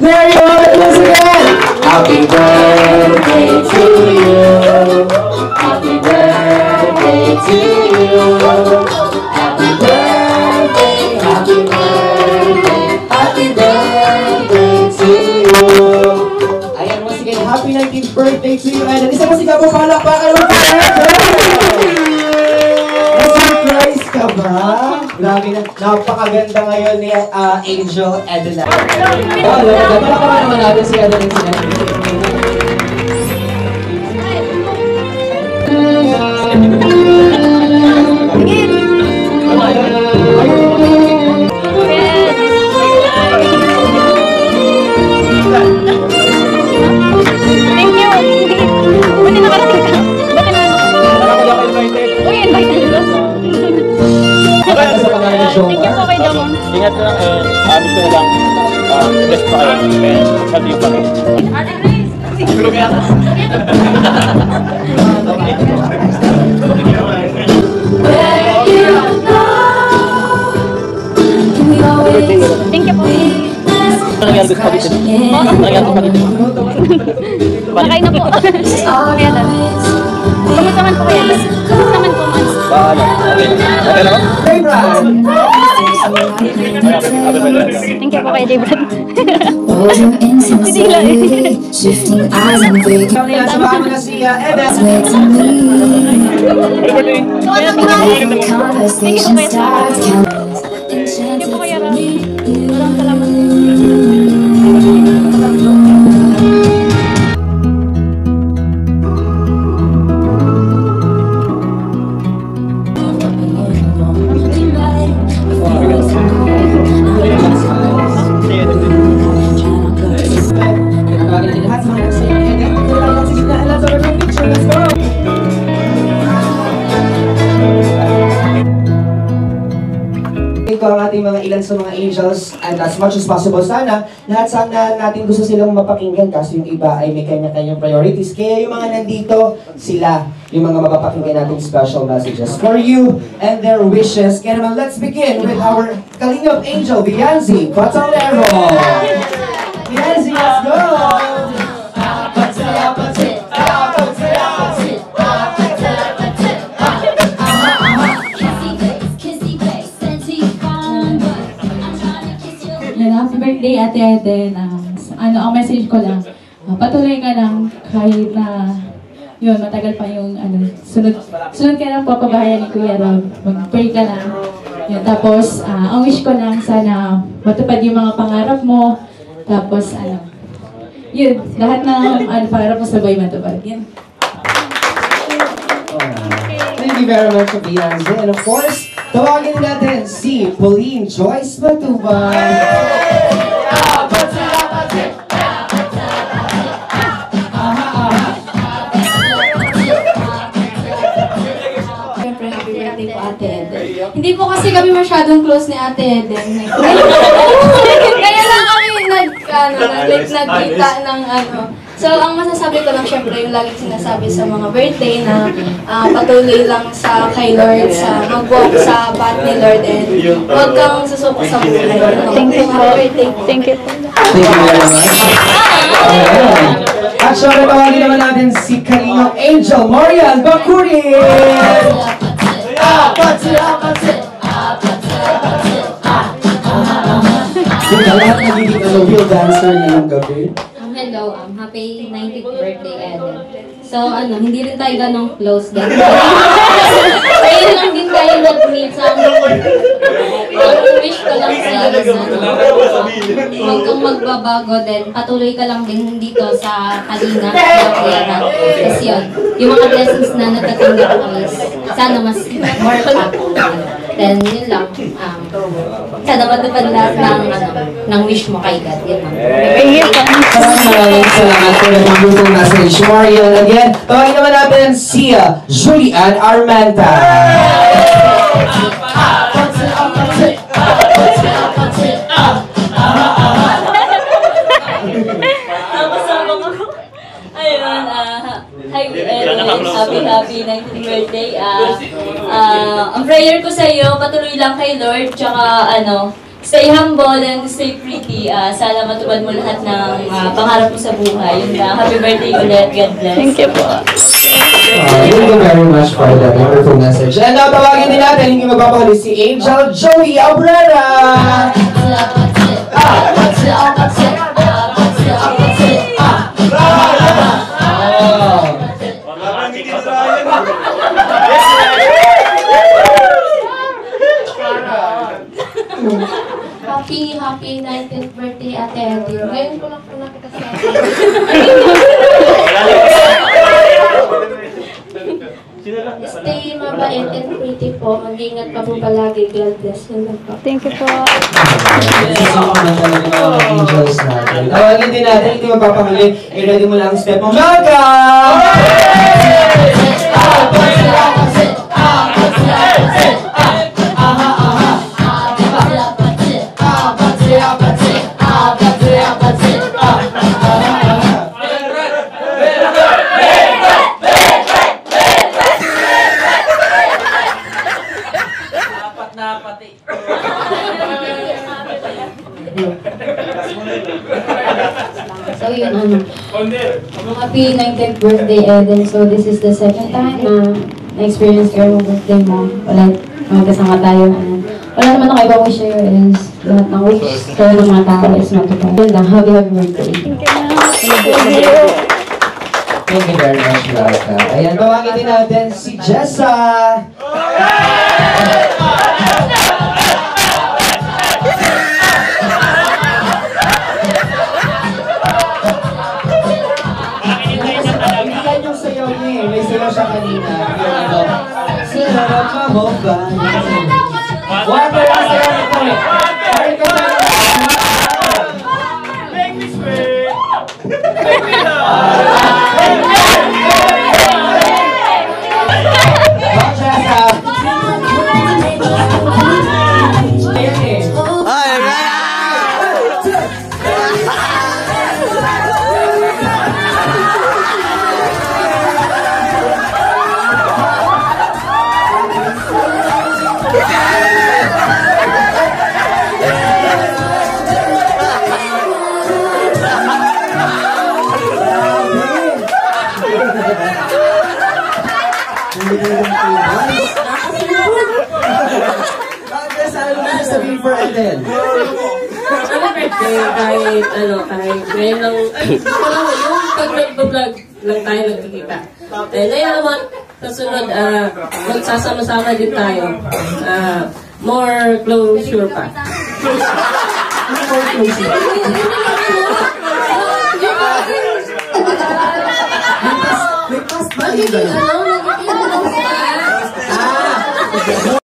There you have it once again! Happy birthday to you! Happy birthday to you! Happy birthday, happy birthday, happy birthday to you! Ayan, once again, happy 19th birthday to you! And isa mo si Gabo, palakpakan mo! Na-surprise ka ba? Grabe na, napakaganda ngayon ni Angel Edna. Palakpakan naman natin si Edna sila. Ingat lang, amin ko na lang. Best pa kayo. Sabi yung pangit. Tulog yan. Thank you po. Anong yan gusto pag-itin? Anong yan gusto pag-itin? Nakain na po. Kaya lang. Kamusta man po kaya? Kamusta man po man? Paano? Okay na ba? Thank you po kay J-Brad. Hindi lang. Shifting eyes and breaking. Sabahan mo na si Edna. Conversation starts. Thank you po kaya lang. Walang salamat. Ito ang ating mga ilan sa mga angels, and as much as possible sana lahat sana natin gusto silang mapakinggan kasi yung iba ay may kanya-kanyang priorities. Kaya yung mga nandito, sila yung mga mapapakinggan nating special messages for you and their wishes. Kaya naman, let's begin with our Kalingap Angel, Bianzi Batalero. Bianzi, let's go! Happy birthday, Ate Eden. Ang message ko lang, patuloy ka lang kahit na yun, matagal pa yung sunod ka lang papabahayan ni Kuya Rob. Mag-pray ka lang. Yun, tapos, ang wish ko lang sana matupad yung mga pangarap mo. Tapos, yun, lahat ng pangarap mo sabay matupad. Yun. Thank you very much, Bianzi. And of course, tawagin natin si Pauline Joyce Matubay. Siyempre, happy birthday po, Ate Eden. Hindi po kasi kami masyadong close ni Ate Eden. Kaya lang kami nagkita ng So, ang masasabi ko lang syempre yung laging sinasabi sa mga birthday na patuloy lang sa kay Lord, sa mag-walk sa path ni Lord, and huwag kang susuko sa buhay. Thank you po. Thank you po. Thank you very much. At syempre, tawagin naman natin si Kalingap Angel Marian Bakurin! Kung lahat nagiging real dancer ngayong gabi. Hello, happy 90th birthday, Eden. So, hindi rin tayo ganong close. Kaya lang din tayo nag-meet sa ang wish ko lang sa huwag kang magbabago din. Patuloy ka lang din dito sa Kalina, Pera. Kasi yun, yung mga blessings na natatanggap ko is sana mas more pa. Then, yun lang. Sana matupad lahat ng wish mo kay God. Yun lang. Maraming salamat po ng magulong message. Marian, again, tawagin naman natin si Julian Armenta. Ayun, hi Eden, happy 90th birthday. Ang prayer ko sa iyo, patuloy lang kay Lord, tsaka stay humble and stay pretty. Sana matupad mo lahat ng pangarap mo sa buhay. Yun lang. Happy birthday ulit. God bless. Thank you po. Thank you very much for that wonderful message. And now, tawagin din natin, hindi magpapahuli si Angel Joey Abrera! Happy 19th birthday, Ate Edith. Ngayon ko lang po nakita Stay mabait and pretty po. Mag-ingat pa po palagi. God bless you lang po. Thank you po. Angels natin. Tawagin din natin, hindi magpapahuli. I-ready mo lang ang step mo. Welcome! So yun, happy 19th birthday, Eden. So this is the second time na na-experience ko yung birthday mo. Wala, magkasama tayo. Wala naman ako ibang wish sa'yo is lahat ng wish sa'yo ng mga tao is matupad. Yun lang, happy birthday. Thank you very much, Laika. Ayan, tawagin din natin si Jessa! May sayaw siya kanina. Sarap mo ba? Water ang sayaw nito eh. Sorry ka na. Make me sweet. Make me love. For Eden. Kahit ngayon lang, yung pag nag-vlog lang tayo nagkikita. Ngayon naman, kasunod, magsasama-sama din tayo. More closure pa. More closure. May past ba?